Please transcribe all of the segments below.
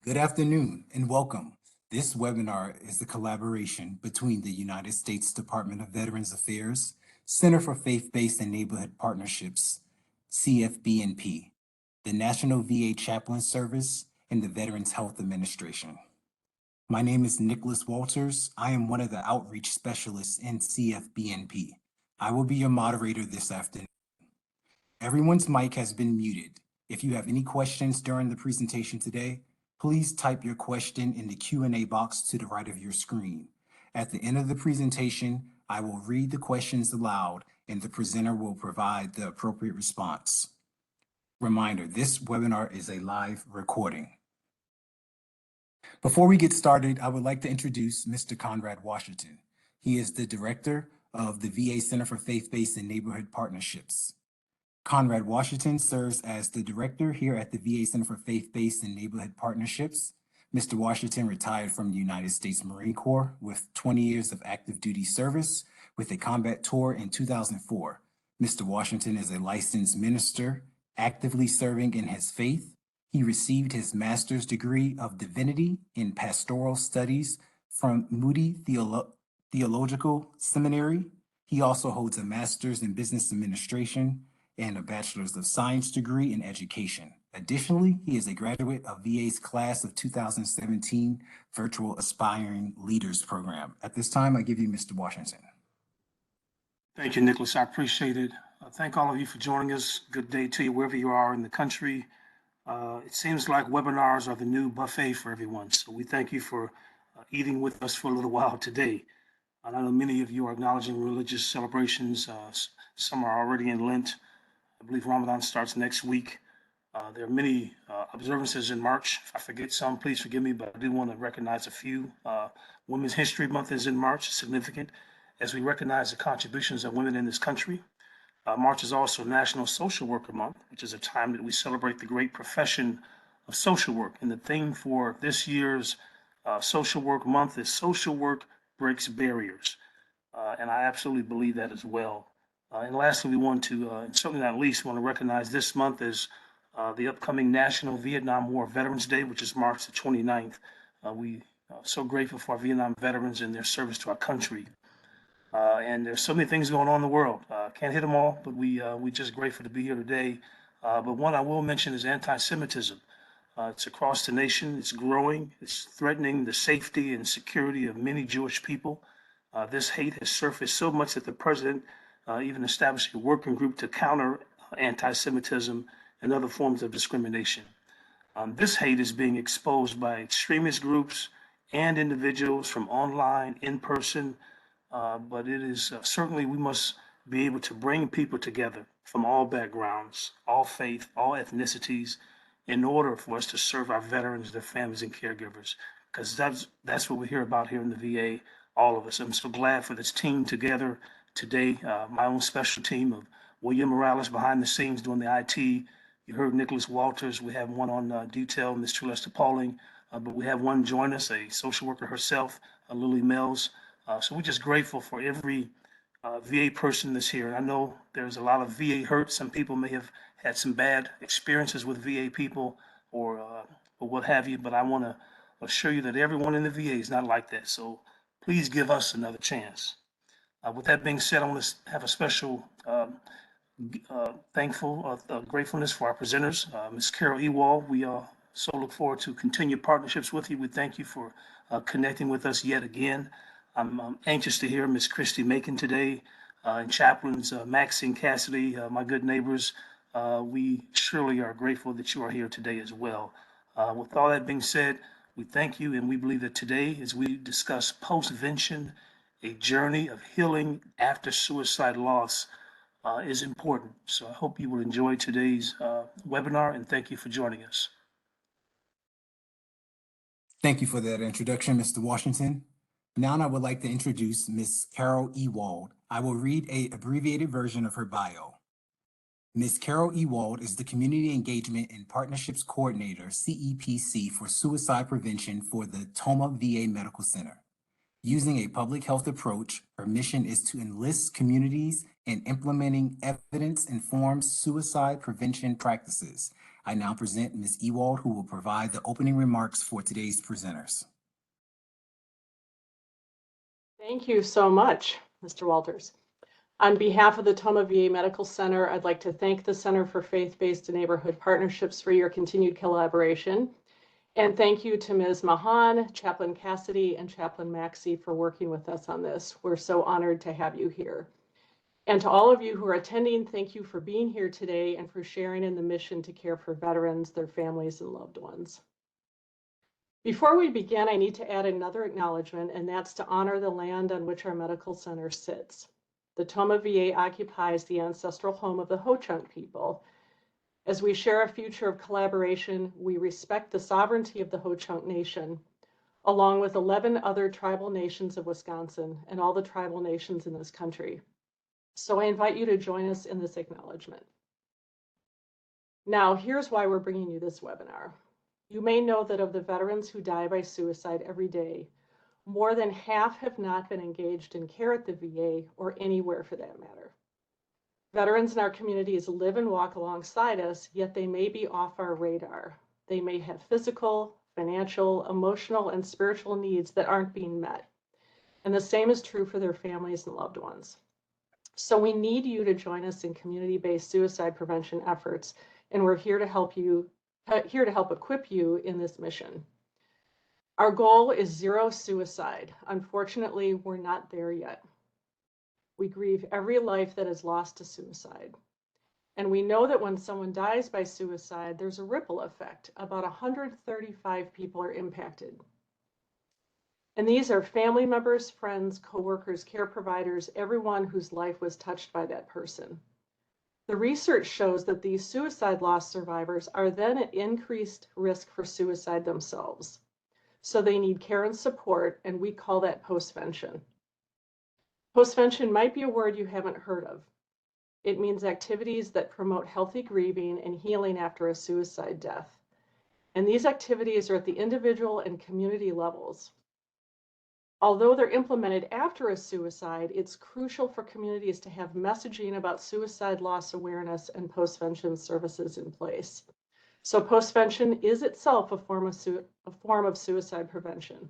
Good afternoon and welcome. This webinar is the collaboration between the United States Department of Veterans Affairs, Center for Faith-Based and Neighborhood Partnerships, CFBNP, the National VA Chaplain Service, and the Veterans Health Administration. My name is Nicholas Walters. I am one of the outreach specialists in CFBNP. I will be your moderator this afternoon. Everyone's mic has been muted. If you have any questions during the presentation today, please type your question in the Q&A box to the right of your screen. At the end of the presentation, I will read the questions aloud and the presenter will provide the appropriate response. Reminder, this webinar is a live recording. Before we get started, I would like to introduce Mr. Conrad Washington. He is the director of the VA Center for Faith-Based and Neighborhood Partnerships. Conrad Washington serves as the director here at the VA Center for Faith-Based and Neighborhood Partnerships. Mr. Washington retired from the United States Marine Corps with 20 years of active duty service with a combat tour in 2004. Mr. Washington is a licensed minister, actively serving in his faith. He received his master's degree of divinity in pastoral studies from Moody Theological Seminary. He also holds a master's in business administration and a bachelor's of science degree in education. Additionally, he is a graduate of VA's class of 2017 Virtual Aspiring Leaders Program. At this time, I give you Mr. Washington. Thank you, Nicholas. I appreciate it. Thank all of you for joining us. Good day to you wherever you are in the country. It seems like webinars are the new buffet for everyone. So we thank you for eating with us for a little while today. I know many of you are acknowledging religious celebrations. Some are already in Lent. I believe Ramadan starts next week. There are many observances in March. If I forget some, please forgive me, but I do want to recognize a few. Women's History Month is in March, significant, as we recognize the contributions of women in this country. March is also National Social Worker Month, which is a time that we celebrate the great profession of social work. And the theme for this year's Social Work Month is Social Work Breaks Barriers. And I absolutely believe that as well. And lastly, we want to, and certainly not least, want to recognize this month as the upcoming National Vietnam War Veterans Day, which is March the 29th. We are so grateful for our Vietnam veterans and their service to our country. And there's so many things going on in the world. Can't hit them all, but we're just grateful to be here today. But one I will mention is anti-Semitism. It's across the nation. It's growing. It's threatening the safety and security of many Jewish people. This hate has surfaced so much that the president even established a working group to counter anti-Semitism and other forms of discrimination. This hate is being exposed by extremist groups and individuals from online, in person, but it is certainly we must be able to bring people together from all backgrounds, all faith, all ethnicities, in order for us to serve our veterans, their families, and caregivers, because that's what we hear about here in the VA, all of us. I'm so glad for this team together today, my own special team of William Morales behind the scenes doing the IT. You heard Nicholas Walters. We have one on detail, Ms. Trulesta Pauling, but we have one join us, a social worker herself, Lily Mills. So we're just grateful for every VA person that's here. And I know there's a lot of VA hurt. Some people may have had some bad experiences with VA people or what have you, but I want to assure you that everyone in the VA is not like that. So please give us another chance. With that being said, I want to have a special gratefulness for our presenters. Ms. Carole Ewald, we so look forward to continued partnerships with you. We thank you for connecting with us yet again. I'm anxious to hear Ms. Christie Machan today, and chaplains Maxey and Cassady, my good neighbors. We surely are grateful that you are here today as well. With all that being said, we thank you, and we believe that today, as we discuss Postvention, a journey of healing after suicide loss, is important. So I hope you will enjoy today's webinar, and thank you for joining us. Thank you for that introduction, Mr. Washington. Now I would like to introduce Ms. Carole Ewald. I will read an abbreviated version of her bio. Ms. Carole Ewald is the Community Engagement and Partnerships Coordinator, CEPC, for suicide prevention for the Tomah VA Medical Center. Using a public health approach, her mission is to enlist communities in implementing evidence-informed suicide prevention practices. I now present Ms. Ewald, who will provide the opening remarks for today's presenters. Thank you so much, Mr. Walters. On behalf of the Tomah VA Medical Center, I'd like to thank the Center for Faith-Based Neighborhood Partnerships for your continued collaboration. And thank you to Ms. Machan, Chaplain Cassady, and Chaplain Maxey for working with us on this. We're so honored to have you here. And to all of you who are attending, thank you for being here today and for sharing in the mission to care for veterans, their families, and loved ones. Before we begin, I need to add another acknowledgement, and that's to honor the land on which our medical center sits. The Tomah VA occupies the ancestral home of the Ho-Chunk people. As we share a future of collaboration, we respect the sovereignty of the Ho-Chunk Nation, along with 11 other tribal nations of Wisconsin and all the tribal nations in this country. So I invite you to join us in this acknowledgement. Now, here's why we're bringing you this webinar. You may know that of the veterans who die by suicide every day, more than half have not been engaged in care at the VA or anywhere for that matter. Veterans in our communities live and walk alongside us, yet they may be off our radar. They may have physical, financial, emotional, and spiritual needs that aren't being met. And the same is true for their families and loved ones. So we need you to join us in community-based suicide prevention efforts, and we're here to help equip you in this mission. Our goal is zero suicide. Unfortunately, we're not there yet. We grieve every life that is lost to suicide. And we know that when someone dies by suicide, there's a ripple effect. About 135 people are impacted. And these are family members, friends, coworkers, care providers, everyone whose life was touched by that person. The research shows that these suicide loss survivors are then at increased risk for suicide themselves. So they need care and support, and we call that postvention. Postvention might be a word you haven't heard of. It means activities that promote healthy grieving and healing after a suicide death. And these activities are at the individual and community levels. Although they're implemented after a suicide, it's crucial for communities to have messaging about suicide loss awareness and postvention services in place. So postvention is itself a form of suicide prevention.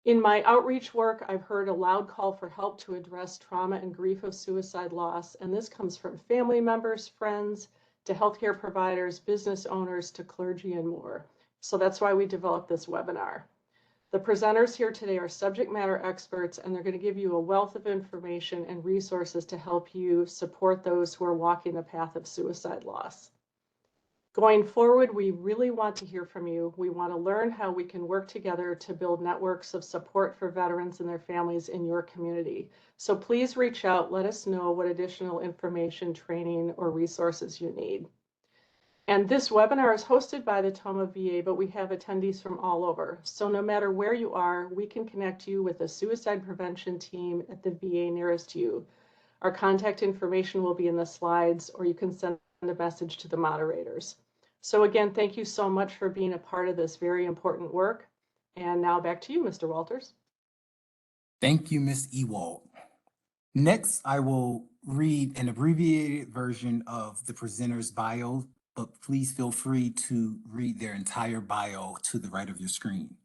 In my outreach work, I've heard a loud call for help to address trauma and grief of suicide loss, and this comes from family members, friends, to healthcare providers, business owners, to clergy, and more. So that's why we developed this webinar. The presenters here today are subject matter experts, and they're going to give you a wealth of information and resources to help you support those who are walking the path of suicide loss. Going forward, we really want to hear from you. We want to learn how we can work together to build networks of support for veterans and their families in your community. So please reach out, let us know what additional information, training, or resources you need. And this webinar is hosted by the Tomah VA, but we have attendees from all over. So no matter where you are, we can connect you with a suicide prevention team at the VA nearest you. Our contact information will be in the slides, or you can send a message to the moderators. So again, thank you so much for being a part of this very important work. And now back to you, Mr. Walters. Thank you, Ms. Ewald. Next, I will read an abbreviated version of the presenter's bio, but please feel free to read their entire bio to the right of your screen.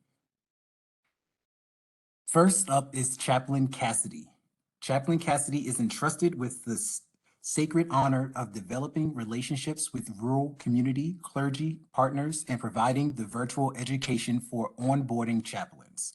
First up is Chaplain Cassady. Chaplain Cassady is entrusted with the sacred honor of developing relationships with rural community, clergy, partners, and providing the virtual education for onboarding chaplains.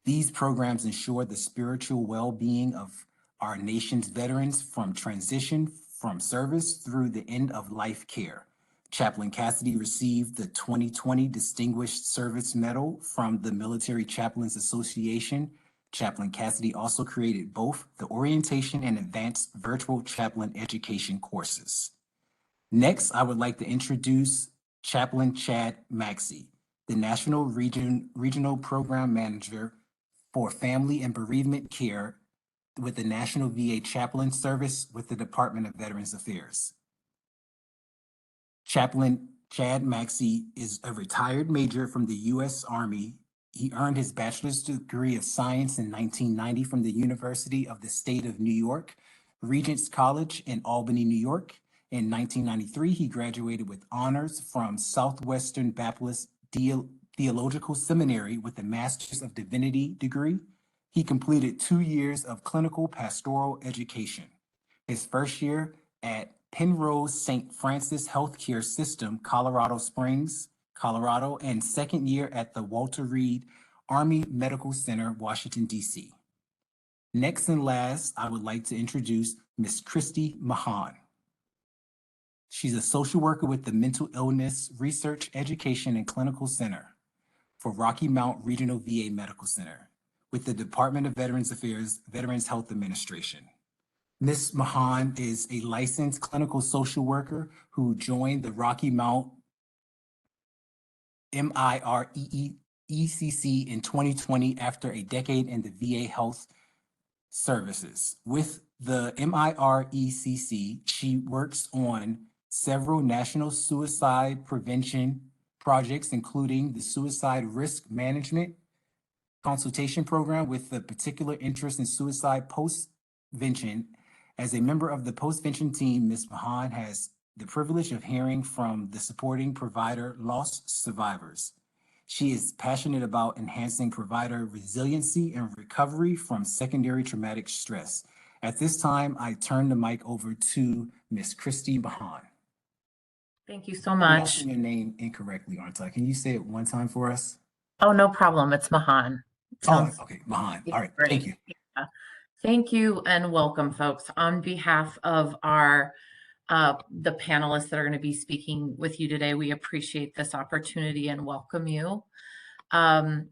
These programs ensure the spiritual well-being of our nation's veterans from transition from service through the end of life care. Chaplain Cassady received the 2020 Distinguished Service Medal from the Military Chaplains Association. Chaplain Cassady also created both the orientation and advanced virtual chaplain education courses. Next, I would like to introduce Chaplain Chad Maxey, the National Regional Program Manager for Family and Bereavement Care with the National VA Chaplain Service with the Department of Veterans Affairs. Chaplain Chad Maxey is a retired major from the U.S. Army. He earned his bachelor's degree of science in 1990 from the University of the State of New York, Regents College in Albany, New York, In 1993, he graduated with honors from Southwestern Baptist Theological Seminary with a Master's of Divinity degree. He completed 2 years of clinical pastoral education. His first year at Penrose St. Francis Healthcare System, Colorado Springs, Colorado, and second year at the Walter Reed Army Medical Center, Washington, D.C. Next and last, I would like to introduce Ms. Christie Machan. She's a social worker with the Mental Illness Research, Education, and Clinical Center for Rocky Mount Regional VA Medical Center with the Department of Veterans Affairs, Veterans Health Administration. Ms. Machan is a licensed clinical social worker who joined the Rocky Mount MIRECC in 2020 after a decade in the VA Health Services. With the MIRECC, she works on several national suicide prevention projects, including the Suicide Risk Management Consultation Program with a particular interest in suicide postvention. As a member of the Postvention team, Ms. Machan has the privilege of hearing from the supporting provider loss survivors. She is passionate about enhancing provider resiliency and recovery from secondary traumatic stress. At this time, I turn the mic over to Ms. Christie Machan. Thank you so I'm much. pronouncing your name incorrectly, aren't I? Can you say it one time for us? Oh, no problem. It's Machan. Oh, okay, Machan. All right, Great. thank you. Yeah. Thank you and welcome, folks. On behalf of our the panelists that are going to be speaking with you today, we appreciate this opportunity and welcome you. I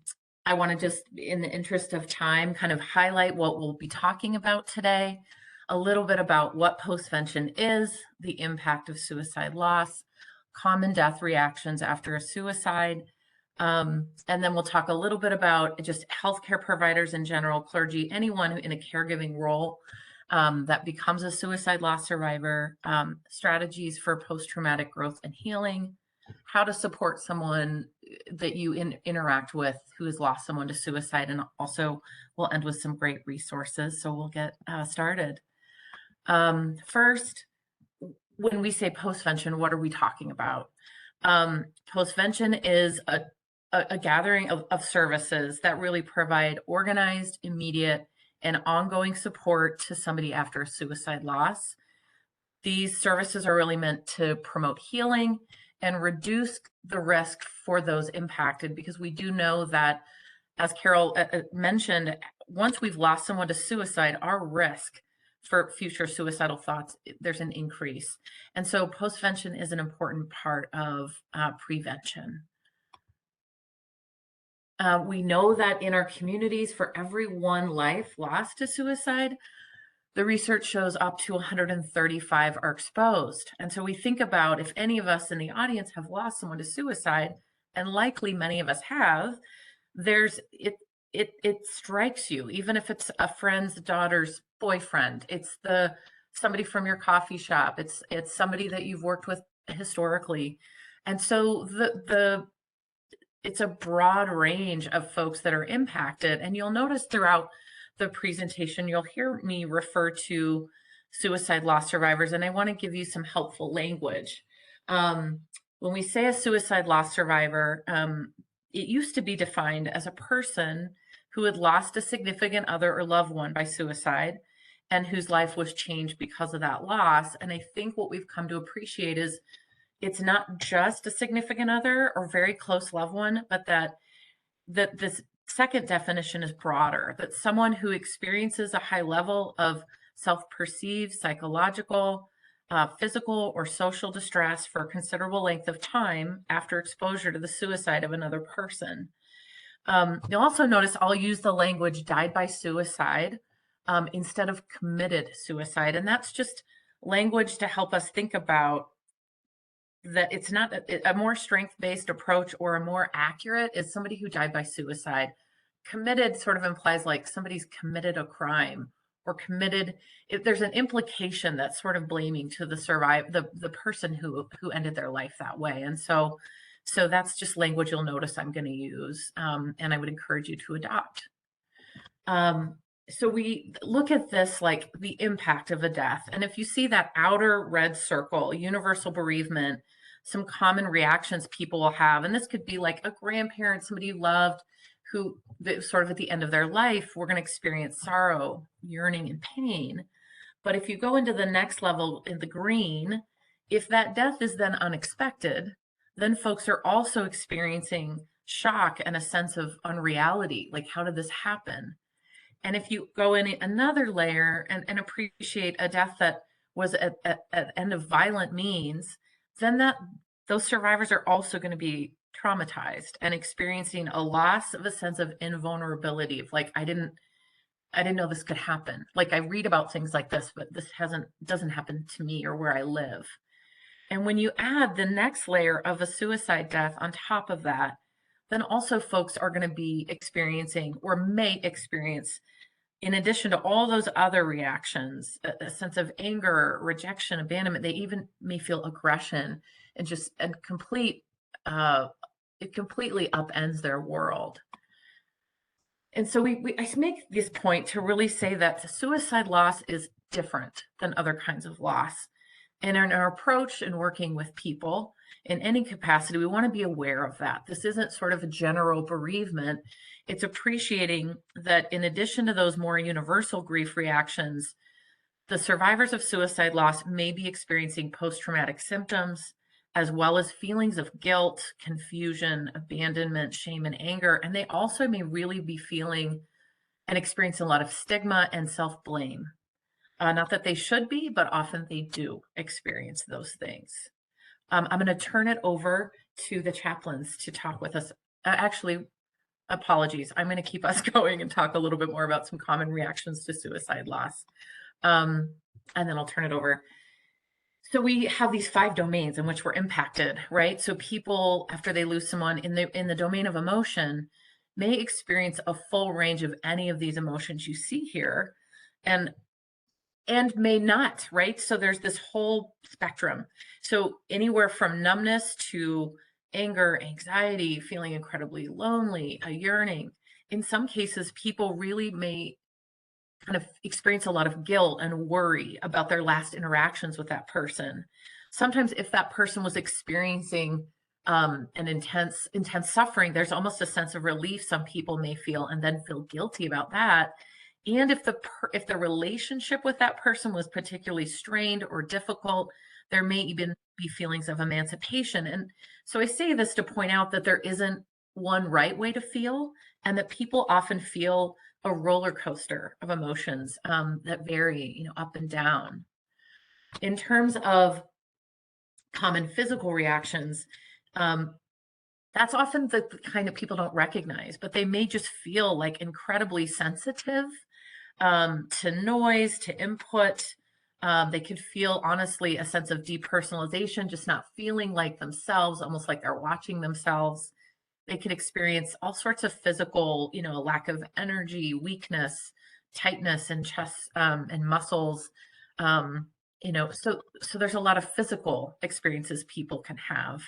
want to just, in the interest of time, kind of highlight what we'll be talking about today, a little bit about what postvention is, the impact of suicide loss, common death reactions after a suicide, and then we'll talk a little bit about just healthcare providers in general, clergy, anyone who in a caregiving role that becomes a suicide loss survivor, strategies for post-traumatic growth and healing, how to support someone that you interact with who has lost someone to suicide, and also we'll end with some great resources. So we'll get started. First, when we say postvention, what are we talking about? Postvention is a gathering of services that really provide organized, immediate, and ongoing support to somebody after a suicide loss. These services are really meant to promote healing and reduce the risk for those impacted, because we do know that, as Carole mentioned, once we've lost someone to suicide, our risk for future suicidal thoughts, there's an increase. And so postvention is an important part of prevention. We know that in our communities, for every one life lost to suicide, the research shows up to 135 are exposed. And so we think about, if any of us in the audience have lost someone to suicide, and likely many of us have, it strikes you, even if it's a friend's daughter's boyfriend, it's somebody from your coffee shop, it's somebody that you've worked with historically. And so it's a broad range of folks that are impacted. And you'll notice throughout the presentation, you'll hear me refer to suicide loss survivors, and I want to give you some helpful language. When we say a suicide loss survivor, it used to be defined as a person who had lost a significant other or loved one by suicide and whose life was changed because of that loss. And I think what we've come to appreciate is it's not just a significant other or very close loved one, but that this second definition is broader, that someone who experiences a high level of self-perceived psychological, physical, or social distress for a considerable length of time after exposure to the suicide of another person. You'll also notice I'll use the language died by suicide instead of committed suicide. And that's just language to help us think about that it's not a more strength-based approach, or a more accurate is somebody who died by suicide. Committed sort of implies like somebody's committed a crime or committed, if there's an implication that's sort of blaming to the person who ended their life that way. And so that's just language you'll notice I'm going to use, and I would encourage you to adopt. so we look at this like the impact of a death. And if you see that outer red circle, universal bereavement, some common reactions people will have, and this could be like a grandparent, somebody you loved, who sort of at the end of their life, we're going to experience sorrow, yearning, and pain. But if you go into the next level in the green, if that death is then unexpected, then folks are also experiencing shock and a sense of unreality. Like, how did this happen? And if you go in another layer and appreciate a death that was at end of violent means, then those survivors are also going to be traumatized and experiencing a loss of a sense of invulnerability, of like, I didn't know this could happen. Like, I read about things like this, but this doesn't happen to me or where I live. And when you add the next layer of a suicide death on top of that, then also folks are going to be experiencing or may experience, in addition to all those other reactions, a sense of anger, rejection, abandonment. They even may feel aggression and it completely upends their world. And so I make this point to really say that the suicide loss is different than other kinds of loss. And in our approach in working with people in any capacity, we want to be aware of that. This isn't sort of a general bereavement. It's appreciating that in addition to those more universal grief reactions, the survivors of suicide loss may be experiencing post-traumatic symptoms, as well as feelings of guilt, confusion, abandonment, shame, and anger. And they also may really be feeling and experiencing a lot of stigma and self-blame. Not that they should be, but often they do experience those things. I'm going to turn it over to the chaplains to talk with us. Actually, apologies. I'm going to keep us going and talk a little bit more about some common reactions to suicide loss. And then I'll turn it over. So we have these 5 domains in which we're impacted, right? So people, after they lose someone in the domain of emotion, may experience a full range of any of these emotions you see here, and may not, right? So there's this whole spectrum. So anywhere from numbness to anger, anxiety, feeling incredibly lonely, a yearning. In some cases, people really may kind of experience a lot of guilt and worry about their last interactions with that person. Sometimes if that person was experiencing an intense suffering, there's almost a sense of relief some people may feel, and then feel guilty about that. And if the relationship with that person was particularly strained or difficult, there may even be feelings of emancipation. And so I say this to point out that there isn't one right way to feel, and that people often feel a roller coaster of emotions that vary, up and down. In terms of common physical reactions, that's often the kind that people don't recognize, but they may just feel like incredibly sensitive to noise, to input. They could feel, honestly, a sense of depersonalization, just not feeling like themselves, almost like they're watching themselves. They could experience all sorts of physical, a lack of energy, weakness, tightness in chest and muscles. So there's a lot of physical experiences people can have.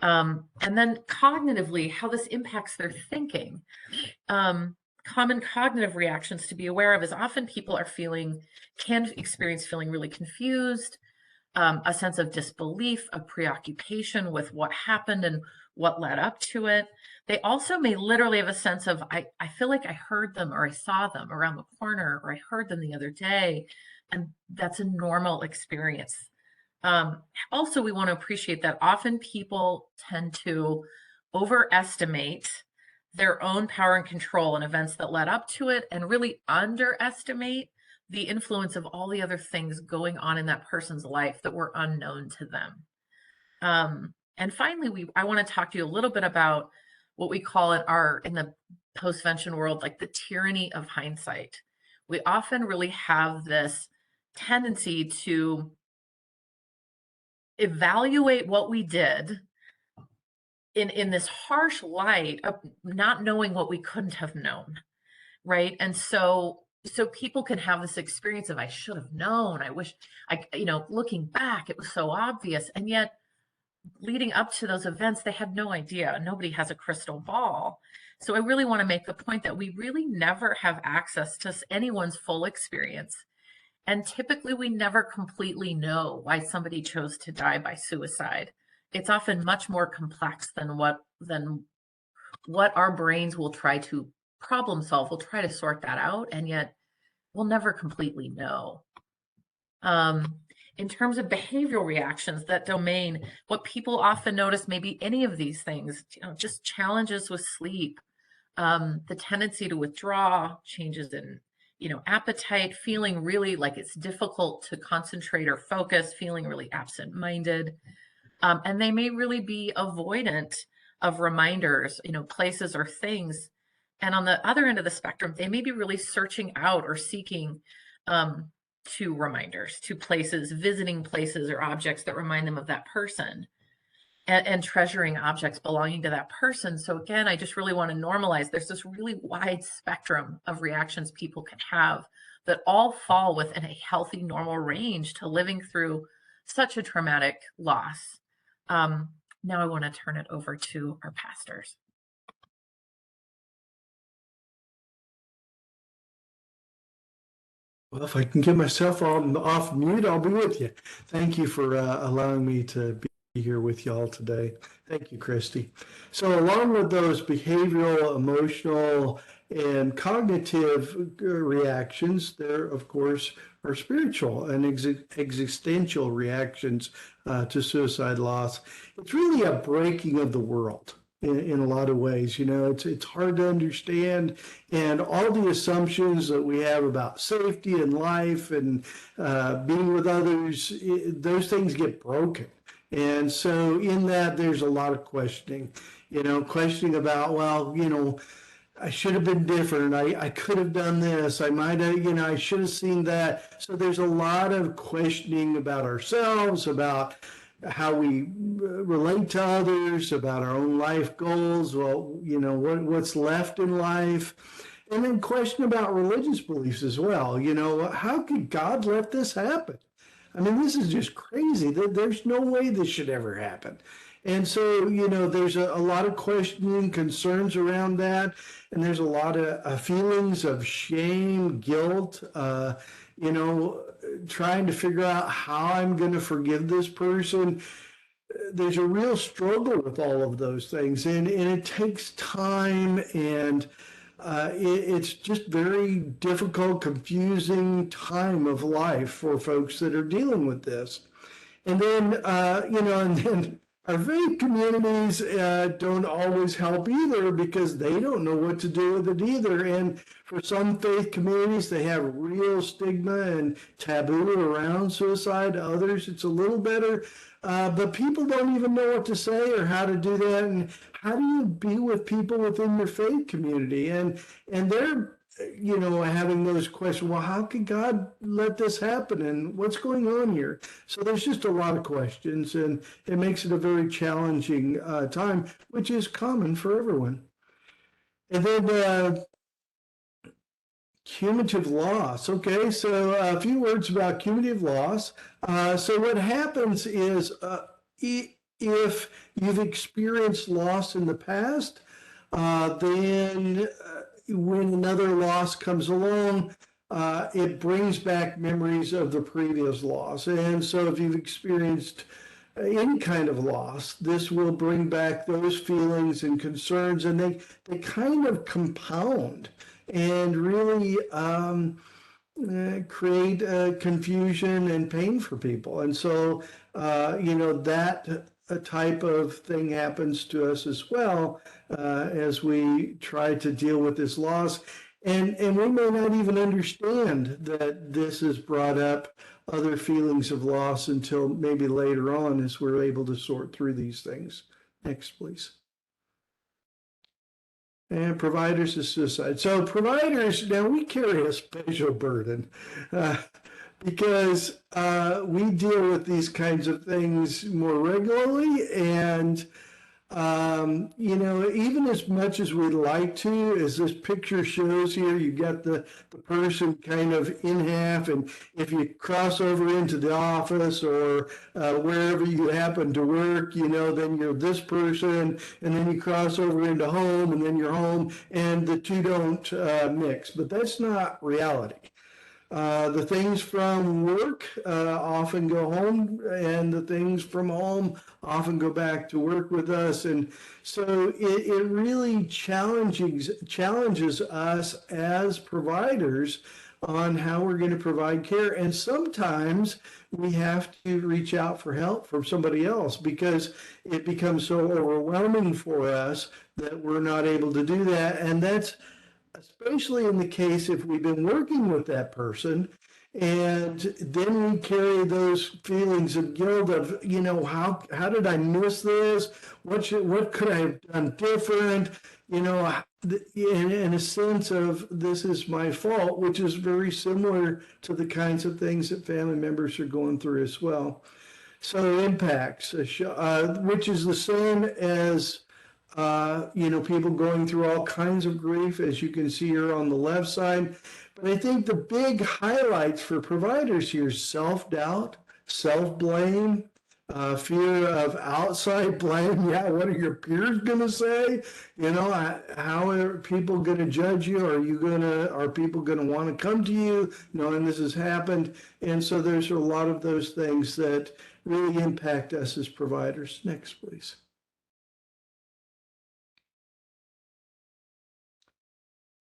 And then cognitively, how this impacts their thinking. Common cognitive reactions to be aware of is often people can experience feeling really confused, a sense of disbelief, a preoccupation with what happened and what led up to it. They also may literally have a sense of, I feel like I heard them or I saw them around the corner, or I heard them the other day, and that's a normal experience. Also, we want to appreciate that often people tend to overestimate their own power and control in events that led up to it, and really underestimate the influence of all the other things going on in that person's life that were unknown to them. And finally, I want to talk to you a little bit about what we call in the postvention world, like the tyranny of hindsight. We often really have this tendency to evaluate what we did in this harsh light of not knowing what we couldn't have known, right? And so people can have this experience of, I should have known, I wish looking back, it was so obvious. And yet leading up to those events, they had no idea. Nobody has a crystal ball. So I really want to make the point that we really never have access to anyone's full experience. And typically we never completely know why somebody chose to die by suicide. It's often much more complex than what our brains will try to problem solve. We'll try to sort that out, and yet we'll never completely know. In terms of behavioral reactions, that domain, what people often notice, maybe any of these things, just challenges with sleep, the tendency to withdraw, changes in, appetite, feeling really like it's difficult to concentrate or focus, feeling really absent-minded. And they may really be avoidant of reminders, places or things. And on the other end of the spectrum, they may be really searching out or seeking to reminders, to places, visiting places or objects that remind them of that person, and treasuring objects belonging to that person. So again, I just really want to normalize, there's this really wide spectrum of reactions people can have that all fall within a healthy, normal range to living through such a traumatic loss. Now I want to turn it over to our pastors. Well, if I can get myself off mute, I'll be with you. Thank you for allowing me to be here with y'all today. Thank you, Christie. So along with those behavioral, emotional, and cognitive reactions, there, of course, are spiritual and existential reactions to suicide loss. It's really a breaking of the world. In a lot of ways, it's hard to understand, and all the assumptions that we have about safety and life and being with others, those things get broken. And so in that, there's a lot of questioning, questioning about, well, I should have been different. I could have done this. I might have, I should have seen that. So there's a lot of questioning about ourselves, about how we relate to others, about our own life goals, what's left in life, and then question about religious beliefs as well. How could God let this happen? I mean, this is just crazy. There's no way this should ever happen. And so, there's a lot of questioning, concerns around that, and there's a lot of feelings of shame, guilt, trying to figure out how I'm going to forgive this person. There's a real struggle with all of those things, and it takes time, and it's just very difficult, confusing time of life for folks that are dealing with this. And then, and then our faith communities don't always help either, because they don't know what to do with it either. And for some faith communities, they have real stigma and taboo around suicide. Others, it's a little better, but people don't even know what to say or how to do that. And how do you be with people within your faith community? And they're, having those questions, well, how could God let this happen? And what's going on here? So there's just a lot of questions, and it makes it a very challenging time, which is common for everyone. And then cumulative loss. Okay, so a few words about cumulative loss. So what happens is if you've experienced loss in the past, then when another loss comes along, it brings back memories of the previous loss. And so if you've experienced any kind of loss, this will bring back those feelings and concerns, and they kind of compound and really create confusion and pain for people. And so, that type of thing happens to us as well as we try to deal with this loss. And we may not even understand that this has brought up other feelings of loss until maybe later on, as we're able to sort through these things. Next, please. And providers of suicide. So providers, now we carry a special burden because we deal with these kinds of things more regularly, and You know, even as much as we'd like to, as this picture shows here, you've got the person kind of in half, and if you cross over into the office or wherever you happen to work, you know, then you're this person, and then you cross over into home, and then you're home, and the two don't mix. But that's not reality. The things from work often go home, and the things from home often go back to work with us. And so it really challenges us as providers on how we're going to provide care. And sometimes we have to reach out for help from somebody else because it becomes so overwhelming for us that we're not able to do that. And that's especially in the case if we've been working with that person and then we carry those feelings of guilt of, you know, how did I miss this? What could I have done different? You know, in a sense of this is my fault, which is very similar to the kinds of things that family members are going through as well. So impacts, which is the same as you know, people going through all kinds of grief, as you can see here on the left side. But I think the big highlights for providers here is self-doubt, self-blame, fear of outside blame. Yeah, what are your peers going to say? You know, how are people going to judge you? Are people going to want to come to you knowing this has happened? And so there's a lot of those things that really impact us as providers. Next, please.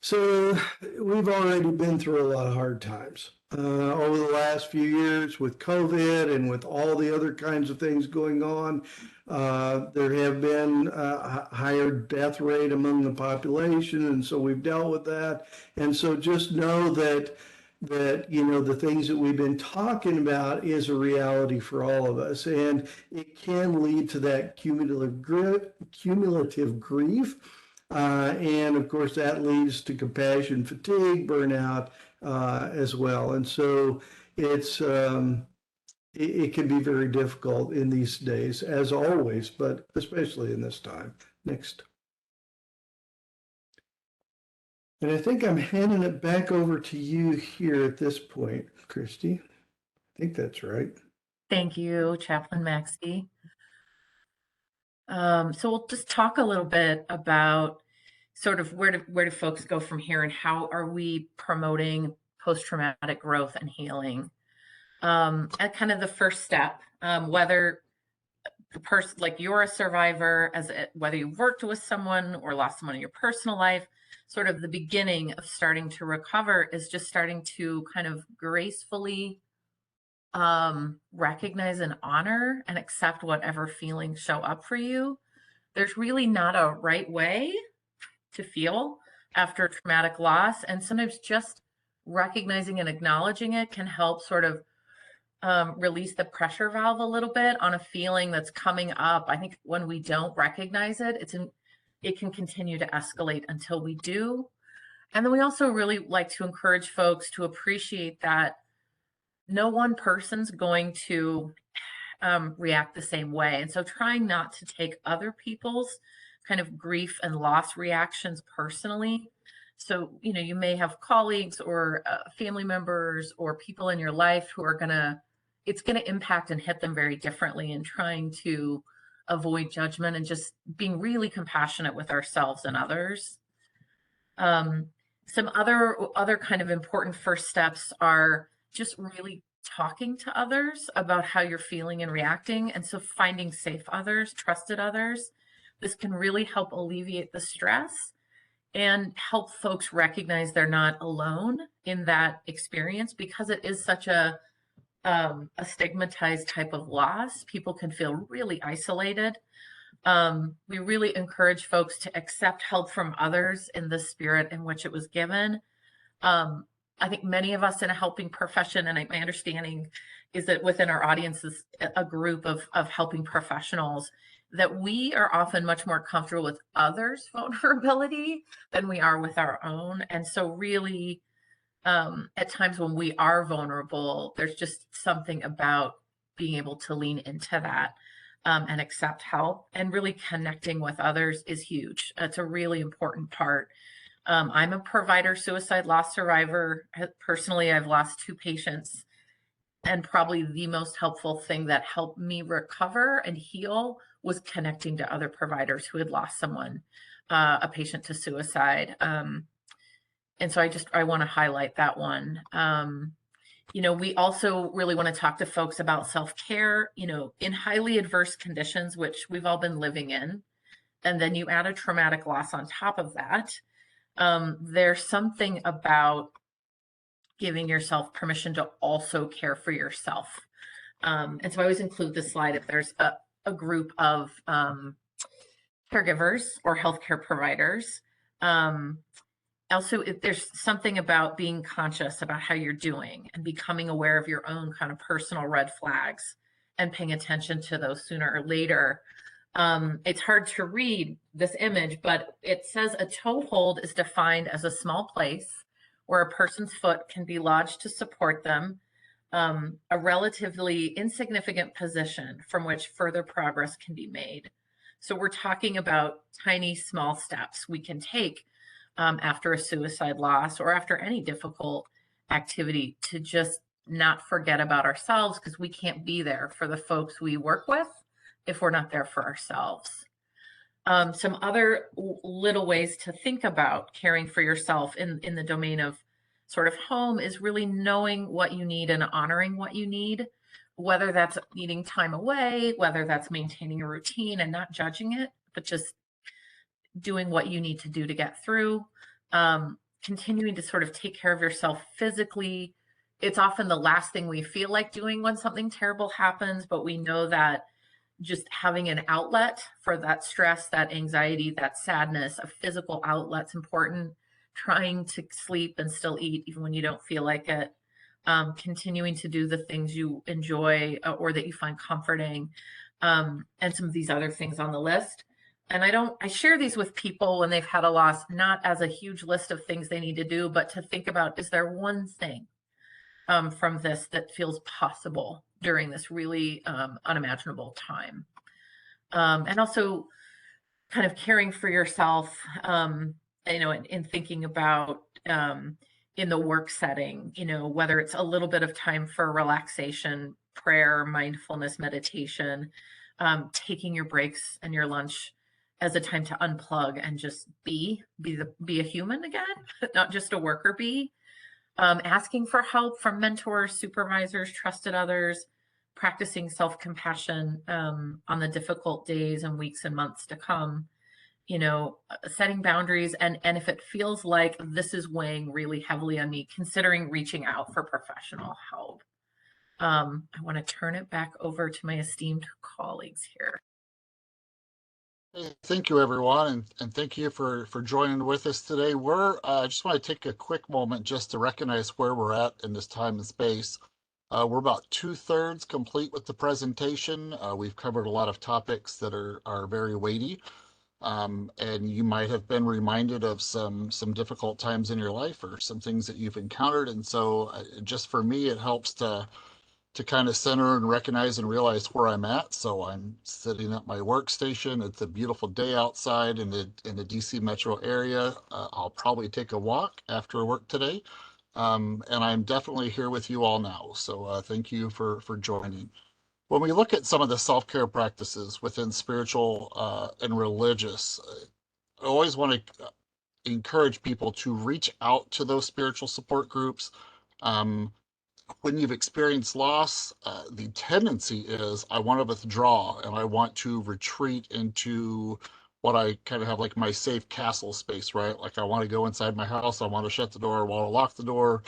So we've already been through a lot of hard times over the last few years with COVID and with all the other kinds of things going on. There have been a higher death rate among the population, and so we've dealt with that. And so just know that you know the things that we've been talking about is a reality for all of us, and it can lead to that cumulative grief. And of course, that leads to compassion fatigue, burnout as well. And so it can be very difficult in these days, as always, but especially in this time. Next. And I think I'm handing it back over to you here at this point, Christie. I think that's right. Thank you, Chaplain Maxey. So we'll just talk a little bit about sort of where do folks go from here and how are we promoting post-traumatic growth and healing. And kind of the first step, whether the person, like you're a survivor, whether you've worked with someone or lost someone in your personal life, sort of the beginning of starting to recover is just starting to kind of gracefully recognize and honor and accept whatever feelings show up for you. There's really not a right way to feel after traumatic loss. And sometimes just recognizing and acknowledging it can help sort of release the pressure valve a little bit on a feeling that's coming up. I think when we don't recognize it, it can continue to escalate until we do. And then we also really like to encourage folks to appreciate that no one person's going to react the same way. And so trying not to take other people's kind of grief and loss reactions personally. So, you know, you may have colleagues or family members or people in your life who are it's going to impact and hit them very differently, and trying to avoid judgment and just being really compassionate with ourselves and others. Some other kind of important first steps are just really talking to others about how you're feeling and reacting. And so finding safe others, trusted others, this can really help alleviate the stress and help folks recognize they're not alone in that experience, because it is such a stigmatized type of loss. People can feel really isolated. We really encourage folks to accept help from others in the spirit in which it was given. I think many of us in a helping profession, and my understanding is that within our audience is a group of helping professionals, that we are often much more comfortable with others' vulnerability than we are with our own. And so really, at times when we are vulnerable, there's just something about being able to lean into that. and accept help, and really connecting with others is huge. It's a really important part. I'm a provider suicide loss survivor. Personally, I've lost 2 patients, and probably the most helpful thing that helped me recover and heal was connecting to other providers who had lost someone, a patient to suicide. And so I want to highlight that one. We also really want to talk to folks about self-care, in highly adverse conditions, which we've all been living in. And then you add a traumatic loss on top of that. There's something about giving yourself permission to also care for yourself. And so I always include this slide if there's a group of caregivers or healthcare providers. Also, if there's something about being conscious about how you're doing and becoming aware of your own kind of personal red flags and paying attention to those sooner or later. It's hard to read this image, but it says a toe hold is defined as a small place where a person's foot can be lodged to support them, a relatively insignificant position from which further progress can be made. So we're talking about tiny, small steps we can take after a suicide loss or after any difficult activity to just not forget about ourselves, because we can't be there for the folks we work with if we're not there for ourselves. Some other little ways to think about caring for yourself in the domain of sort of home is really knowing what you need and honoring what you need, whether that's needing time away, whether that's maintaining a routine and not judging it, but just doing what you need to do to get through. Continuing to sort of take care of yourself physically. It's often the last thing we feel like doing when something terrible happens, but we know that just having an outlet for that stress, that anxiety, that sadness, a physical outlet's important. Trying to sleep and still eat even when you don't feel like it. Continuing to do the things you enjoy or that you find comforting, and some of these other things on the list. And I share these with people when they've had a loss, not as a huge list of things they need to do, but to think about, is there one thing from this that feels possible during this really unimaginable time? And also kind of caring for yourself, in thinking about in the work setting, whether it's a little bit of time for relaxation, prayer, mindfulness, meditation, taking your breaks and your lunch as a time to unplug and just be a human again, not just a worker bee. Asking for help from mentors, supervisors, trusted others, practicing self-compassion on the difficult days and weeks and months to come, setting boundaries. And if it feels like this is weighing really heavily on me, considering reaching out for professional help. I want to turn it back over to my esteemed colleagues here. Hey, thank you, everyone, and thank you for joining with us today. I just want to take a quick moment just to recognize where we're at in this time and space. We're about 2/3 complete with the presentation. We've covered a lot of topics that are very weighty, and you might have been reminded of some difficult times in your life or some things that you've encountered. And so just for me, it helps to kind of center and recognize and realize where I'm at. So I'm sitting at my workstation. It's a beautiful day outside in the DC metro area. I'll probably take a walk after work today. And I'm definitely here with you all now. So thank you for joining. When we look at some of the self-care practices within spiritual and religious, I always want to encourage people to reach out to those spiritual support groups. When you've experienced loss, the tendency is I want to withdraw and I want to retreat into what I kind of have like my safe castle space, right? Like I want to go inside my house, I want to shut the door, I want to lock the door,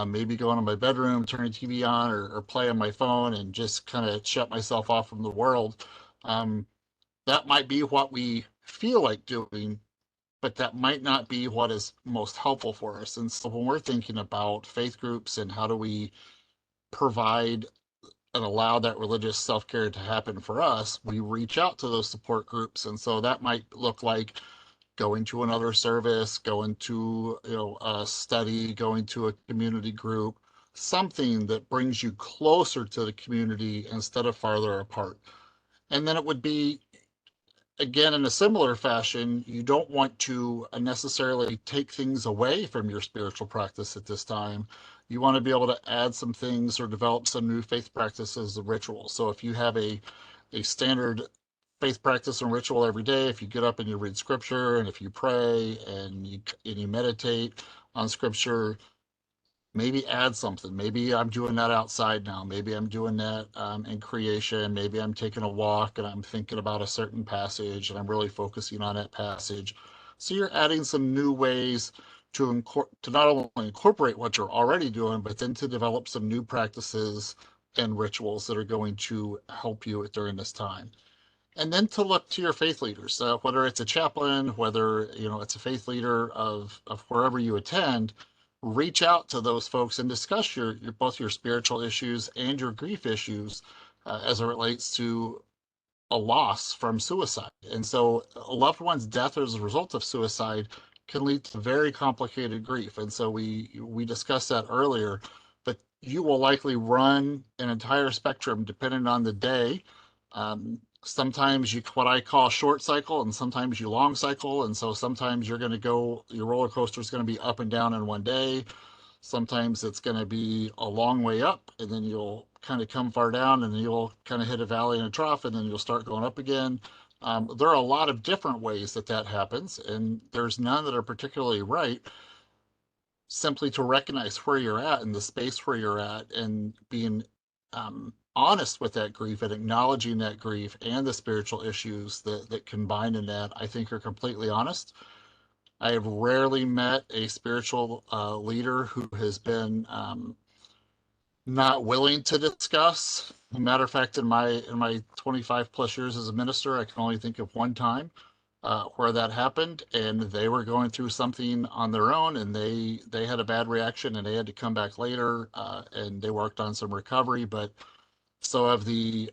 maybe go into my bedroom, turn the TV on or play on my phone and just kind of shut myself off from the world. That might be what we feel like doing, but that might not be what is most helpful for us. And so when we're thinking about faith groups and how do we provide and allow that religious self-care to happen for us, we reach out to those support groups. And so that might look like going to another service, going to a study, going to a community group, something that brings you closer to the community instead of farther apart. And then it would be, again, in a similar fashion, you don't want to necessarily take things away from your spiritual practice at this time. You want to be able to add some things or develop some new faith practices and rituals. So if you have a standard faith practice and ritual every day, if you get up and you read scripture, and if you pray and you meditate on scripture, maybe add something. Maybe I'm doing that outside now. Maybe I'm doing that in creation. Maybe I'm taking a walk and I'm thinking about a certain passage and I'm really focusing on that passage. So you're adding some new ways to not only incorporate what you're already doing, but then to develop some new practices and rituals that are going to help you during this time. And then to look to your faith leaders, whether it's a chaplain, whether it's a faith leader of wherever you attend. Reach out to those folks and discuss your both your spiritual issues and your grief issues as it relates to a loss from suicide. And so a loved one's death as a result of suicide can lead to very complicated grief. And so we discussed that earlier, but you will likely run an entire spectrum depending on the day. Sometimes you what I call short cycle, and sometimes you long cycle. And so sometimes you're going to go, your roller coaster is going to be up and down in one day. Sometimes it's going to be a long way up, and then you'll kind of come far down, and then you'll kind of hit a valley and a trough, and then you'll start going up again. There are a lot of different ways that happens, and there's none that are particularly right. Simply to recognize where you're at and the space where you're at, and being honest with that grief and acknowledging that grief and the spiritual issues that combine in that, I think are completely honest. I have rarely met a spiritual leader who has been not willing to discuss. As a matter of fact, in my 25 plus years as a minister, I can only think of one time where that happened, and they were going through something on their own, and they had a bad reaction, and they had to come back later, and they worked on some recovery. But so of the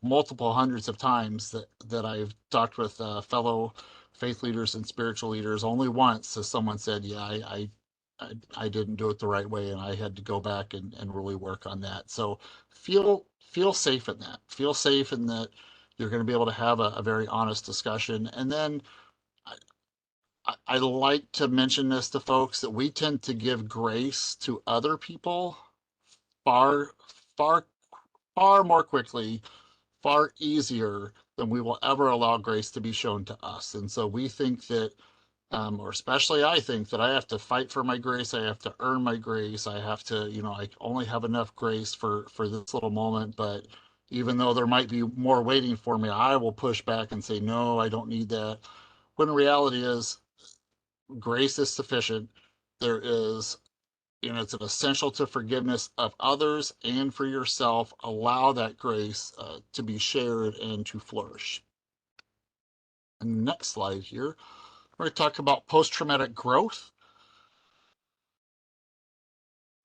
multiple hundreds of times that I've talked with fellow faith leaders and spiritual leaders, only once has someone said, yeah, I didn't do it the right way, and I had to go back and really work on that. So feel safe in that. Feel safe in that you're going to be able to have a very honest discussion. And then I like to mention this to folks, that we tend to give grace to other people far, far, far more quickly, far easier than we will ever allow grace to be shown to us. And so we think that, or especially I think that I have to fight for my grace. I have to earn my grace. I have to, I only have enough grace for this little moment. But even though there might be more waiting for me, I will push back and say, no, I don't need that. When the reality is, grace is sufficient. There is, it's an essential to forgiveness of others and for yourself. Allow that grace to be shared and to flourish. And next slide here, we're going to talk about post-traumatic growth.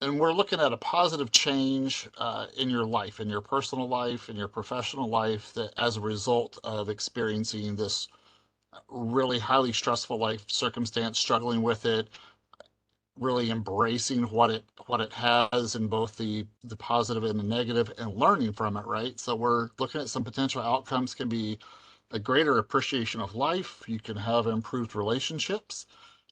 And we're looking at a positive change in your life, in your personal life, in your professional life, that as a result of experiencing this really highly stressful life circumstance, struggling with it, really embracing what it has in both the positive and the negative, and learning from it, right? So we're looking at some potential outcomes. Can be a greater appreciation of life. You can have improved relationships.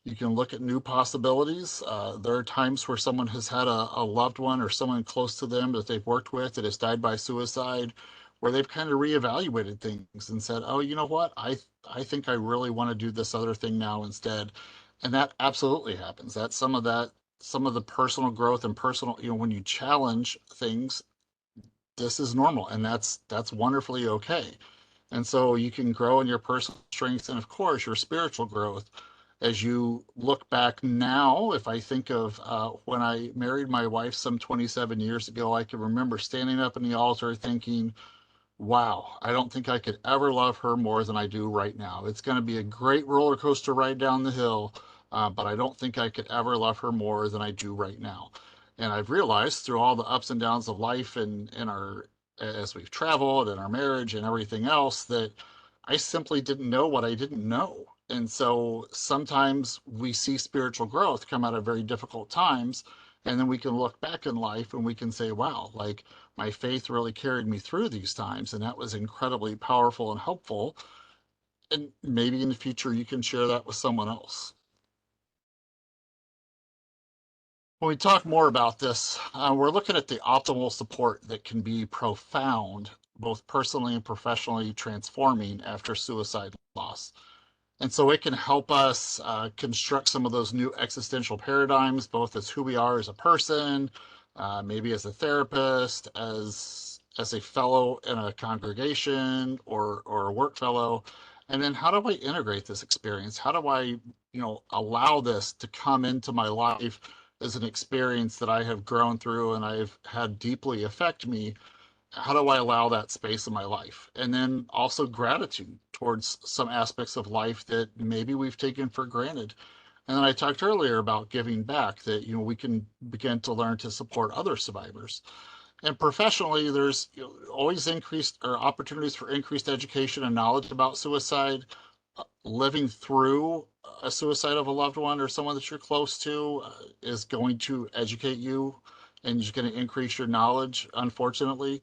You can look at new possibilities. There are times where someone has had a loved one or someone close to them that they've worked with that has died by suicide, where they've kind of reevaluated things and said, oh, you know what? I think I really want to do this other thing now instead. And that absolutely happens. That's some of the personal growth and personal, when you challenge things, this is normal, and that's wonderfully okay. And so you can grow in your personal strengths and, of course, your spiritual growth. As you look back now, if I think of when I married my wife some 27 years ago, I can remember standing up in the altar thinking, wow, I don't think I could ever love her more than I do right now. It's going to be a great roller coaster ride down the hill, but I don't think I could ever love her more than I do right now. And I've realized through all the ups and downs of life and as we've traveled and our marriage and everything else, that I simply didn't know what I didn't know. And so sometimes we see spiritual growth come out of very difficult times, And then we can look back in life and we can say, wow, like my faith really carried me through these times. And that was incredibly powerful and helpful. And maybe in the future, you can share that with someone else. When we talk more about this, we're looking at the optimal support that can be profound, both personally and professionally transforming after suicide loss. And so it can help us construct some of those new existential paradigms, both as who we are as a person, maybe as a therapist, as a fellow in a congregation or a work fellow. And then how do I integrate this experience? How do I, allow this to come into my life as an experience that I have grown through and I've had deeply affect me? How do I allow that space in my life? And then also gratitude towards some aspects of life that maybe we've taken for granted. And then I talked earlier about giving back, that we can begin to learn to support other survivors. And professionally, there's always increased or opportunities for increased education and knowledge about suicide. Living through a suicide of a loved one or someone that you're close to is going to educate you and is going to increase your knowledge, unfortunately.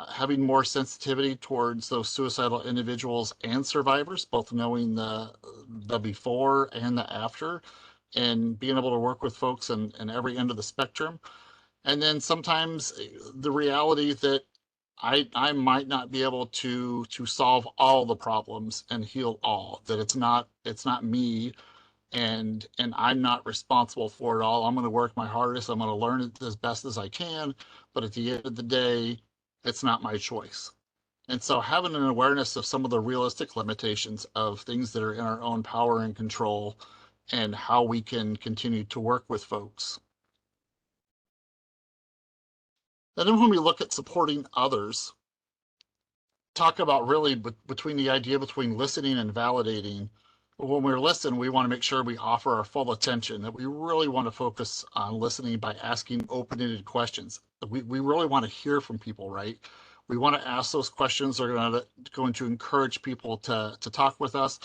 Having more sensitivity towards those suicidal individuals and survivors, both knowing the before and the after, and being able to work with folks in every end of the spectrum. And then sometimes the reality that I might not be able to solve all the problems and heal all, that it's not me, and I'm not responsible for it all. I'm going to work my hardest. I'm going to learn it as best as I can, but at the end of the day, it's not my choice. And so having an awareness of some of the realistic limitations of things that are in our own power and control, and how we can continue to work with folks. And then when we look at supporting others, talk about really between the idea between listening and validating. When we listen, we want to make sure we offer our full attention, that we really want to focus on listening by asking open-ended questions. We really want to hear from people, right? We want to ask those questions that are going to encourage people to talk with us,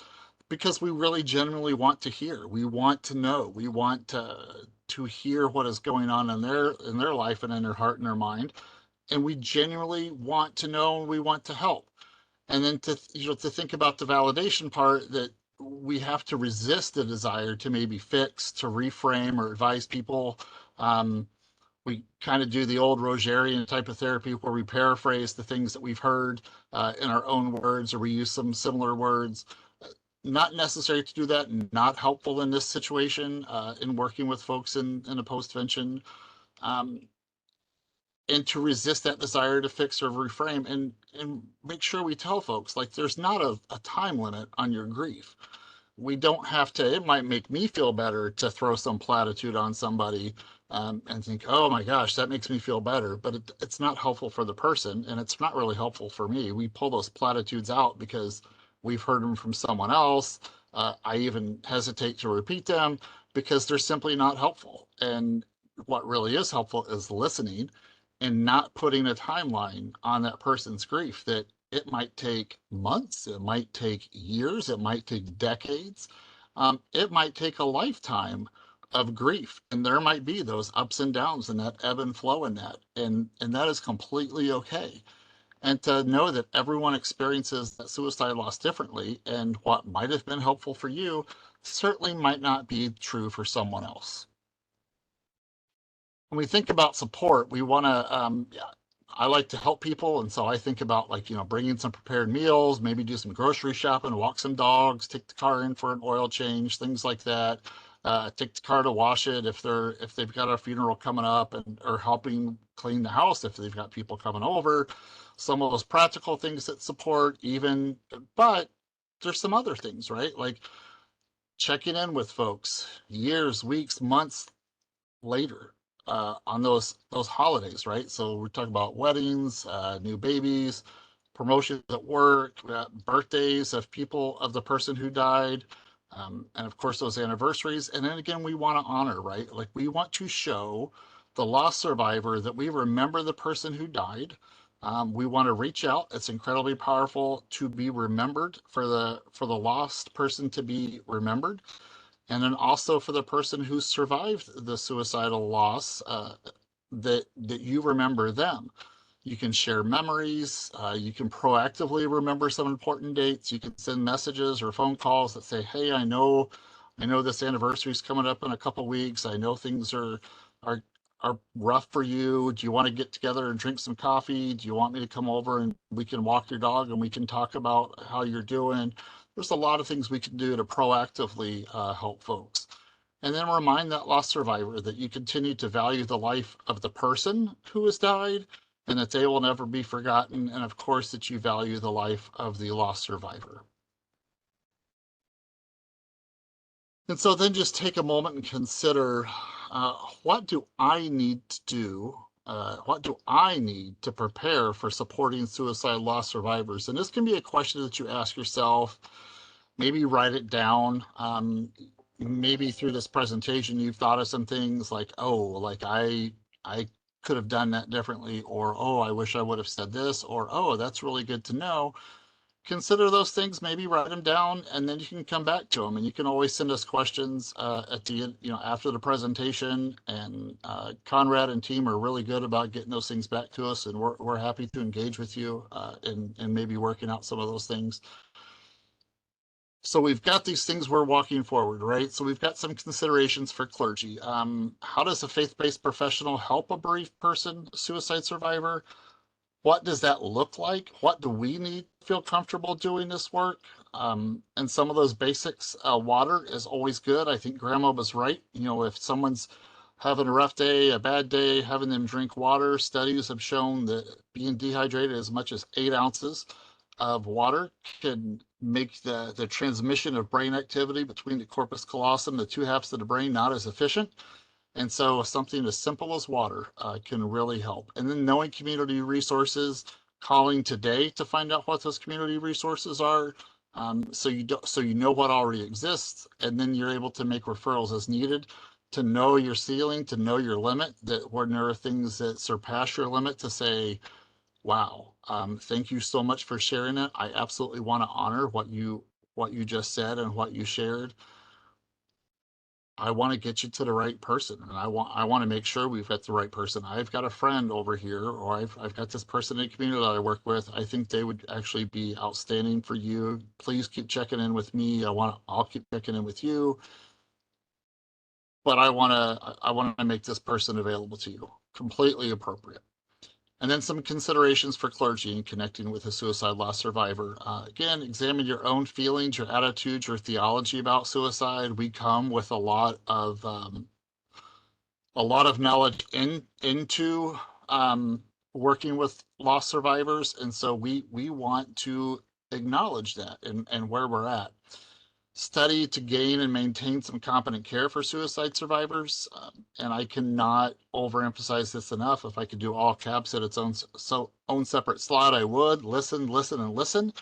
because we really genuinely want to hear. We want to know. We want to hear what is going on in their life and in their heart and their mind. And we genuinely want to know, and we want to help. And then to think about the validation part, that we have to resist the desire to maybe fix, to reframe, or advise people. We kind of do the old Rogerian type of therapy where we paraphrase the things that we've heard in our own words, or we use some similar words. Not necessary to do that, not helpful in this situation in working with folks in a postvention. And to resist that desire to fix or reframe, and make sure we tell folks, like, there's not a time limit on your grief. We don't have to. It might make me feel better to throw some platitude on somebody and think, oh my gosh, that makes me feel better, but it's not helpful for the person, and it's not really helpful for me. We pull those platitudes out because we've heard them from someone else. I even hesitate to repeat them because they're simply not helpful. And what really is helpful is listening and not putting a timeline on that person's grief, that it might take months, it might take years, it might take decades, it might take a lifetime of grief. And there might be those ups and downs and that ebb and flow in that. And that is completely okay. And to know that everyone experiences that suicide loss differently, and what might have been helpful for you certainly might not be true for someone else. When we think about support, we want to, I like to help people. And so I think about, like, bringing some prepared meals, maybe do some grocery shopping, walk some dogs, take the car in for an oil change, things like that. Take the car to wash it if they've got a funeral coming up, or helping clean the house if they've got people coming over. Some of those practical things that support even, but there's some other things, right? Like checking in with folks years, weeks, months later on those holidays, right? So we're talking about weddings, new babies, promotions at work, birthdays of the person who died, and of course those anniversaries. And then again, we want to honor, right? Like, we want to show the lost survivor that we remember the person who died. We want to reach out. It's incredibly powerful to be remembered, for the lost person to be remembered. And then also for the person who survived the suicidal loss, that you remember them. You can share memories. You can proactively remember some important dates. You can send messages or phone calls that say, "Hey, I know this anniversary is coming up in a couple weeks. I know things are are rough for you. Do you want to get together and drink some coffee? Do you want me to come over and we can walk your dog and we can talk about how you're doing?" There's a lot of things we can do to proactively help folks. And then remind that lost survivor that you continue to value the life of the person who has died and that they will never be forgotten. And of course, that you value the life of the lost survivor. And so then just take a moment and consider, what do I need to do? What do I need to prepare for supporting suicide loss survivors? And this can be a question that you ask yourself. Maybe write it down. Maybe through this presentation, you've thought of some things like, oh, like I could have done that differently, or, oh, I wish I would have said this, or, oh, that's really good to know. Consider those things, maybe write them down, and then you can come back to them. And you can always send us questions at the end, after the presentation. And Conrad and team are really good about getting those things back to us, and we're happy to engage with you and maybe working out some of those things. So we've got these things we're walking forward, right? So we've got some considerations for clergy. How does a faith-based professional help a bereaved person, a suicide survivor? What does that look like? What do we need to feel comfortable doing this work? And some of those basics, water is always good. I think Grandma was right. If someone's having a rough day, a bad day, having them drink water, studies have shown that being dehydrated as much as 8 ounces of water can make the transmission of brain activity between the corpus callosum, the 2 halves of the brain, not as efficient. And so something as simple as water can really help. And then knowing community resources, calling today to find out what those community resources are, so you know what already exists, and then you're able to make referrals as needed, to know your ceiling, to know your limit, that when there are things that surpass your limit, to say, wow, thank you so much for sharing it. I absolutely want to honor what you just said and what you shared. I want to get you to the right person, and I want to make sure we've got the right person. I've got a friend over here, or I've got this person in the community that I work with. I think they would actually be outstanding for you. Please keep checking in with me. I'll keep checking in with you. But I want to make this person available to you. Completely appropriate. And then some considerations for clergy in connecting with a suicide loss survivor. Again, examine your own feelings, your attitudes, your theology about suicide. We come with a lot of knowledge into working with loss survivors, and so we want to acknowledge that and where we're at. Study to gain and maintain some competent care for suicide survivors. And I cannot overemphasize this enough. If I could do all caps at its own separate slide, I would. Listen, listen, and listen.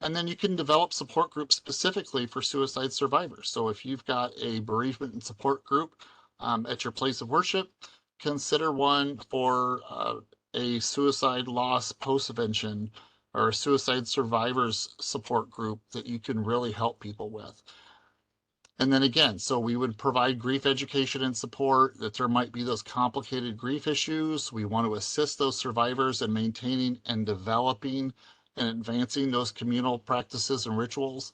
And then you can develop support groups specifically for suicide survivors. So if you've got a bereavement and support group at your place of worship, consider one for a suicide loss postvention or a suicide survivors support group that you can really help people with. And then again, so we would provide grief education and support, that there might be those complicated grief issues. We want to assist those survivors in maintaining and developing and advancing those communal practices and rituals,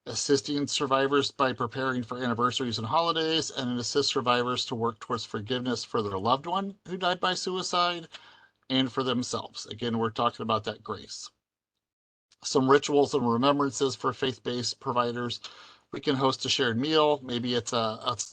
assisting survivors by preparing for anniversaries and holidays, and assist survivors to work towards forgiveness for their loved one who died by suicide and for themselves. Again, we're talking about that grace. Some rituals and remembrances for faith-based providers. We can host a shared meal. Maybe it's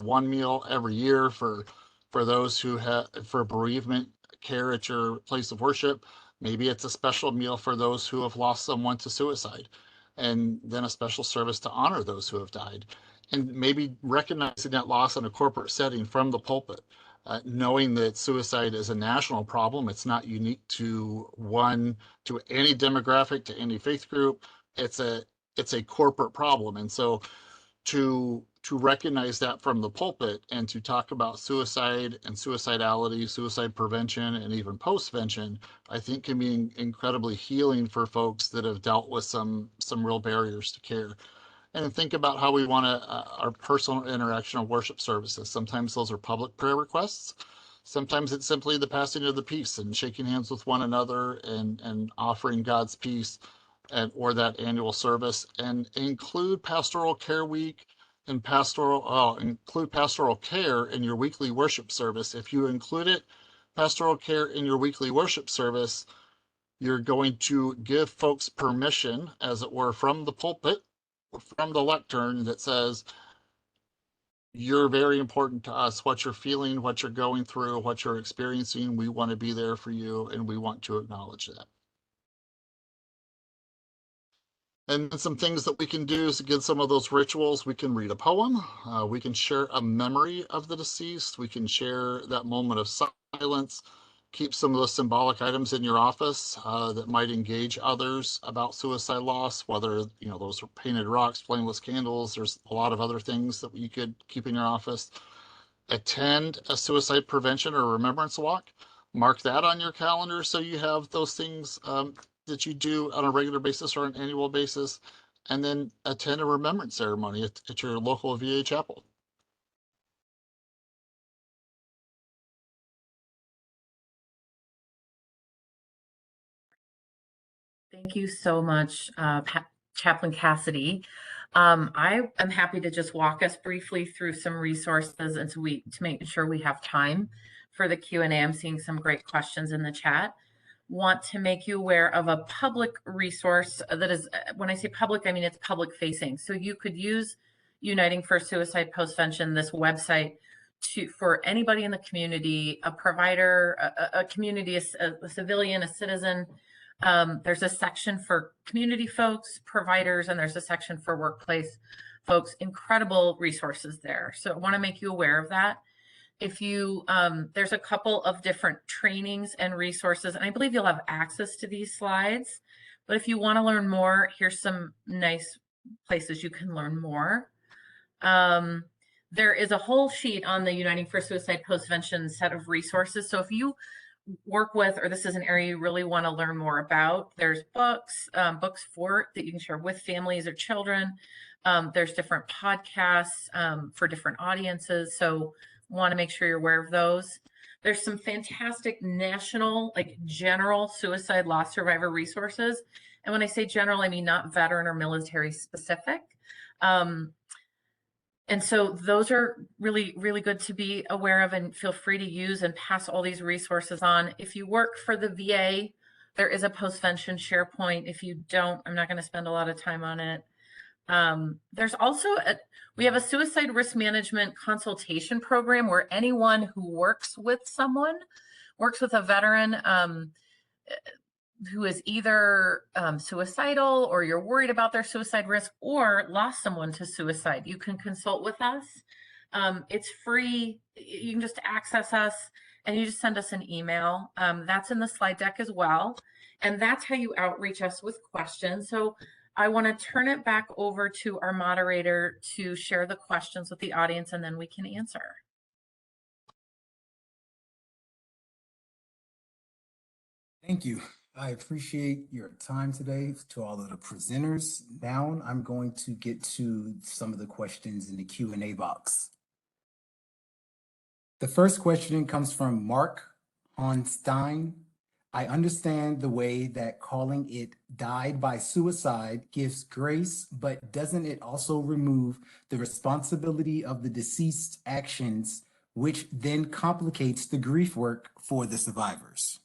one meal every year for those who have for bereavement care at your place of worship. Maybe it's a special meal for those who have lost someone to suicide, and then a special service to honor those who have died. And maybe recognizing that loss in a corporate setting from the pulpit. Knowing that suicide is a national problem. It's not unique to any demographic, to any faith group. It's a corporate problem. And so to recognize that from the pulpit and to talk about suicide and suicidality, suicide prevention, and even postvention, I think can be incredibly healing for folks that have dealt with some real barriers to care. And then think about how we want to, our personal interaction or worship services. Sometimes those are public prayer requests. Sometimes it's simply the passing of the peace and shaking hands with one another and offering God's peace or that annual service. And include Pastoral Care Week and include pastoral care in your weekly worship service. If you include it, pastoral care in your weekly worship service, you're going to give folks permission, as it were, from the pulpit, from the lectern, that says, you're very important to us. What you're feeling, what you're going through, what you're experiencing, we want to be there for you, and we want to acknowledge that. And then some things that we can do is, again, some of those rituals. We can read a poem. We can share a memory of the deceased. We can share that moment of silence. Keep some of those symbolic items in your office that might engage others about suicide loss, whether, you know, those are painted rocks, flameless candles. There's a lot of other things that you could keep in your office. Attend a suicide prevention or remembrance walk. Mark that on your calendar so you have those things that you do on a regular basis or an annual basis. And then attend a remembrance ceremony at your local VA chapel. Thank you so much, Chaplain Cassady. I am happy to just walk us briefly through some resources and to make sure we have time for the Q&A. I'm seeing some great questions in the chat. Want to make you aware of a public resource that is, when I say public, I mean it's public facing. So you could use Uniting for Suicide Postvention, this website, for anybody in the community, a provider, a community, a civilian, a citizen. There's a section for community folks, providers, and there's a section for workplace folks. Incredible resources there. So I want to make you aware of that. If you, there's a couple of different trainings and resources, and I believe you'll have access to these slides. But if you want to learn more, here's some nice places you can learn more. There is a whole sheet on the Uniting for Suicide Postvention set of resources. So if you work with, or this is an area you really want to learn more about, there's books, books that you can share with families or children. There's different podcasts for different audiences. So want to make sure you're aware of those. There's some fantastic national, like general suicide loss survivor resources. And when I say general, I mean not veteran or military specific. And so those are really, really good to be aware of, and feel free to use and pass all these resources on. If you work for the VA, there is a Postvention SharePoint. If you don't, I'm not going to spend a lot of time on it. There's also we have a suicide risk management consultation program where anyone who works with a veteran who is either suicidal, or you're worried about their suicide risk, or lost someone to suicide, you can consult with us. It's free. You can just access us and you just send us an email. That's in the slide deck as well. And that's how you outreach us with questions. So I want to turn it back over to our moderator to share the questions with the audience, and then we can answer. Thank you. I appreciate your time today. To all of the presenters. Now I'm going to get to some of the questions in the Q&A box. The first question comes from Mark Honstein. I understand the way that calling it died by suicide gives grace, but doesn't it also remove the responsibility of the deceased's actions, which then complicates the grief work for the survivors?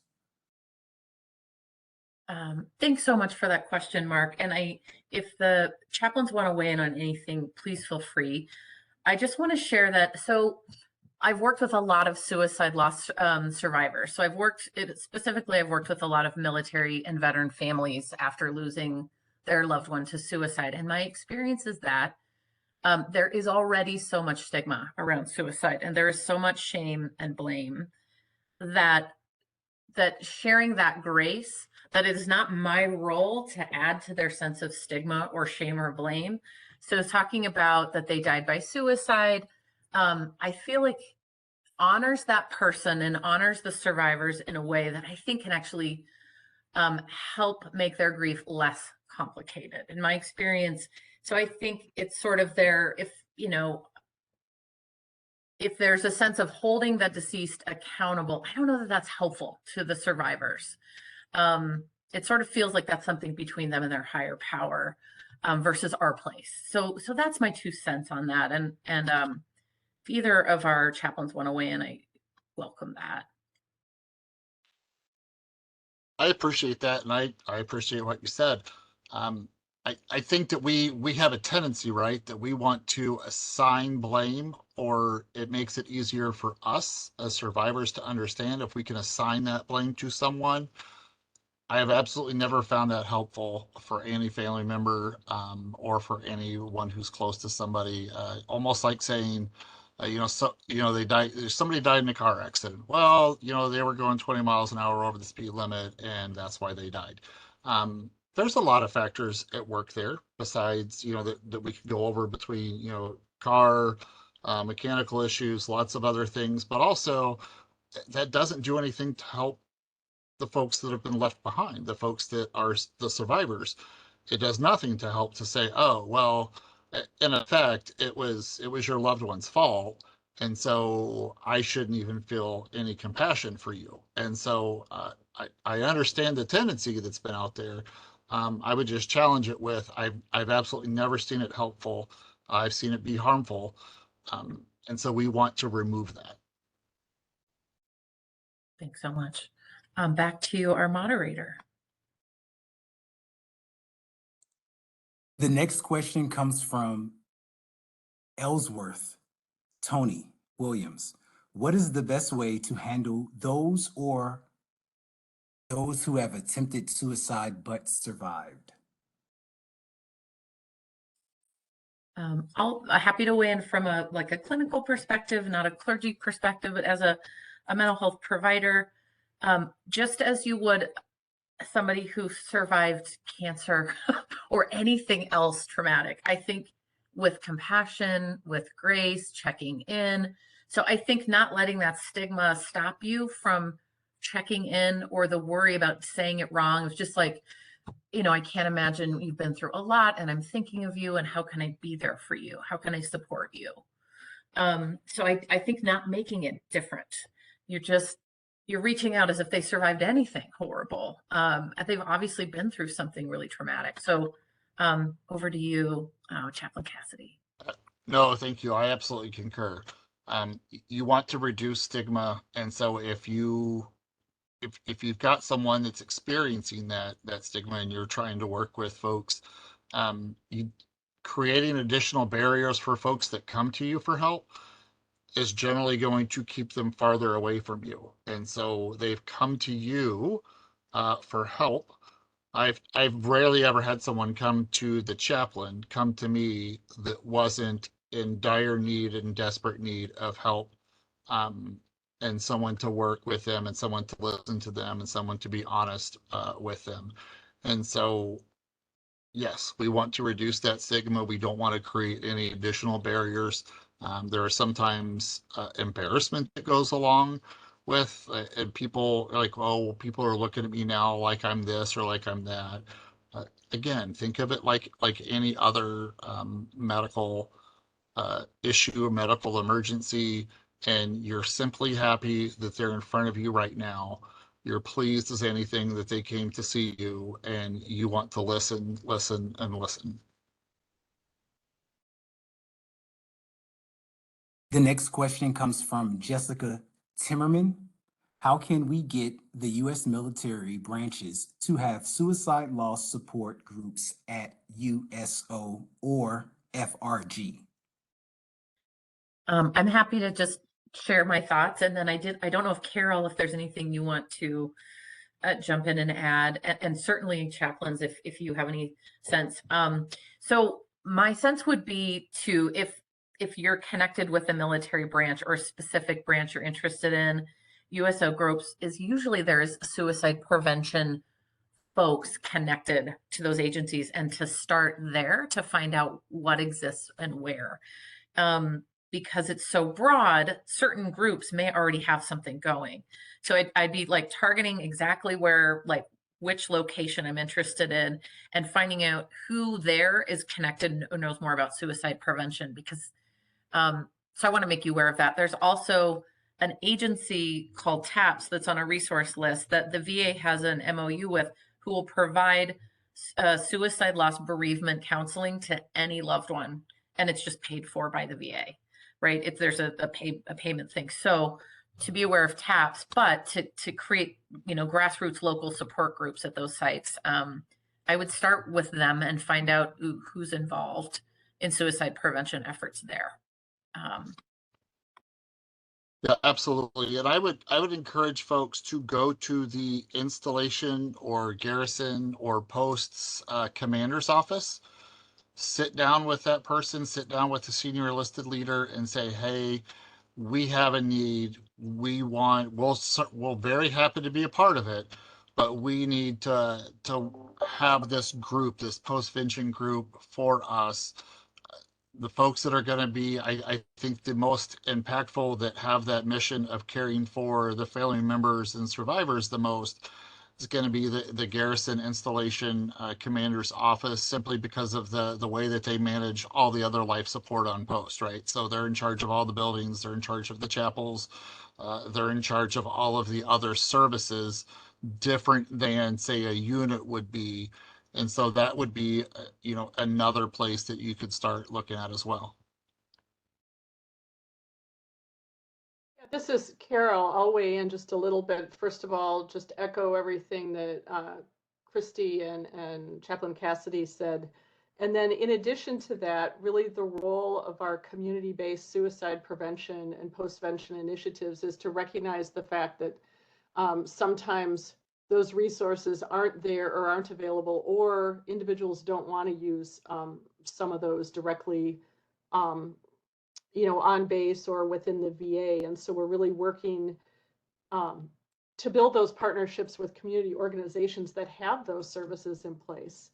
Thanks so much for that question, Mark. And if the chaplains want to weigh in on anything, please feel free. I just want to share that. So I've worked with a lot of suicide loss survivors. So I've worked with a lot of military and veteran families after losing their loved one to suicide. And my experience is that there is already so much stigma around suicide, and there is so much shame and blame that sharing that grace, that it is not my role to add to their sense of stigma or shame or blame. So talking about that they died by suicide, I feel like honors that person and honors the survivors in a way that I think can actually help make their grief less complicated. In my experience, So I think it's sort of there, if, you know, if there's a sense of holding the deceased accountable, I don't know that that's helpful to the survivors. It sort of feels like that's something between them and their higher power, versus our place. So that's my 2 cents on that. And if either of our chaplains want to weigh in, I welcome that. I appreciate that, and I appreciate what you said. I think that we have a tendency, right, that we want to assign blame, or it makes it easier for us as survivors to understand if we can assign that blame to someone. I have absolutely never found that helpful for any family member, or for anyone who's close to somebody. Almost like saying, they died. Somebody died in a car accident. Well, they were going 20 miles an hour over the speed limit, and that's why they died. There's a lot of factors at work there besides, that we could go over between, car, mechanical issues, lots of other things, but also that doesn't do anything to help the folks that have been left behind, the folks that are the survivors. It does nothing to help to say, oh, well, in effect, it was your loved one's fault, and so I shouldn't even feel any compassion for you. And so I understand the tendency that's been out there. I would just challenge it with, I've absolutely never seen it helpful. I've seen it be harmful. And so we want to remove that. Thanks so much. Back to you, our moderator. The next question comes from Ellsworth Tony Williams. What is the best way to handle those who have attempted suicide but survived? I'm happy to weigh in from a clinical perspective, not a clergy perspective, but as a mental health provider. Just as you would somebody who survived cancer or anything else traumatic, I think with compassion, with grace, checking in. So I think not letting that stigma stop you from checking in, or the worry about saying it wrong. It's just like, I can't imagine, you've been through a lot and I'm thinking of you, and how can I be there for you? How can I support you? So I think not making it different. You're reaching out as if they survived anything horrible. And they've obviously been through something really traumatic. So over to you, Chaplain Cassady. No, thank you. I absolutely concur. You want to reduce stigma. And so if you've got someone that's experiencing that stigma, and you're trying to work with folks, creating additional barriers for folks that come to you for help is generally going to keep them farther away from you. And so they've come to you for help. I've rarely ever had someone come to me that wasn't in dire need and desperate need of help, and someone to work with them, and someone to listen to them, and someone to be honest with them. And so, yes, we want to reduce that stigma. We don't want to create any additional barriers. There are sometimes embarrassment that goes along with, and people are like, oh, people are looking at me now like I'm this or like I'm that. Again, think of it like any other medical issue, a medical emergency, and you're simply happy that they're in front of you right now. You're pleased as anything that they came to see you, and you want to listen, and listen. The next question comes from Jessica Timmerman. How can we get the U.S. military branches to have suicide loss support groups at USO or FRG? I'm happy to just share my thoughts. And then I don't know if Carole, if there's anything you want to jump in and add, and certainly chaplains, if you have any sense. So my sense would be to, if you're connected with a military branch or a specific branch you're interested in, USO groups is usually there's suicide prevention folks connected to those agencies, and to start there to find out what exists and where. Because it's so broad, certain groups may already have something going. So I'd be targeting exactly where which location I'm interested in, and finding out who there is connected and knows more about suicide prevention. Because so I want to make you aware of that. There's also an agency called TAPS that's on a resource list that the VA has an MOU with, who will provide suicide loss bereavement counseling to any loved one, and it's just paid for by the VA, right? If there's a payment thing. So to be aware of TAPS, but to create, grassroots local support groups at those sites, I would start with them and find out who's involved in suicide prevention efforts there. Yeah, absolutely. And I would encourage folks to go to the installation or garrison or posts commander's office, sit down with that person, sit down with the senior enlisted leader and say, hey, we have a need. We're very happy to be a part of it, but we need to have this group, this postvention group for us. The folks that are going to be, I think, the most impactful, that have that mission of caring for the family members and survivors the most, is going to be the garrison installation commander's office, simply because of the way that they manage all the other life support on post, right? So they're in charge of all the buildings, they're in charge of the chapels, they're in charge of all of the other services, different than, say, a unit would be. And so that would be, another place that you could start looking at as well. This is Carole. I'll weigh in just a little bit. First of all, just echo everything that Christie and Chaplain Cassady said. And then in addition to that, really the role of our community-based suicide prevention and postvention initiatives is to recognize the fact that sometimes those resources aren't there or aren't available, or individuals don't want to use some of those directly on base or within the VA. And so we're really working to build those partnerships with community organizations that have those services in place,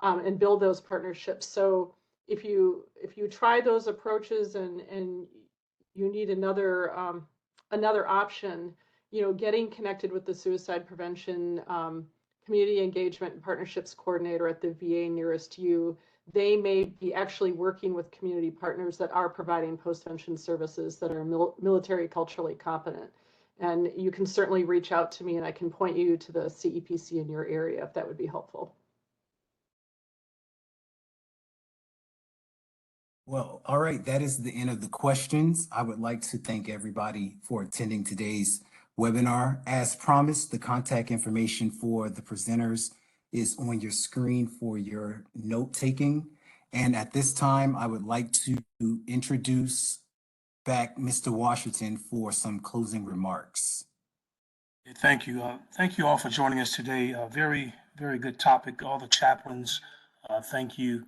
and build those partnerships. So if you try those approaches and you need another option, getting connected with the suicide prevention community engagement and partnerships coordinator at the VA nearest you. They may be actually working with community partners that are providing postvention services that are military culturally competent. And you can certainly reach out to me and I can point you to the CEPC in your area if that would be helpful. Well, all right, that is the end of the questions. I would like to thank everybody for attending today's webinar. As promised, the contact information for the presenters is on your screen for your note-taking. And at this time, I would like to introduce back Mr. Washington for some closing remarks. Thank you. Thank you all for joining us today. Very, very good topic. All the chaplains, thank you.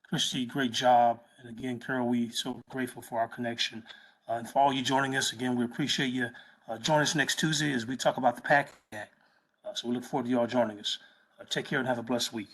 Christie, great job. And again, Carole, we so grateful for our connection. And for all you joining us, again, we appreciate you. Join us next Tuesday as we talk about the PAC Act. So we look forward to you all joining us. Take care and have a blessed week.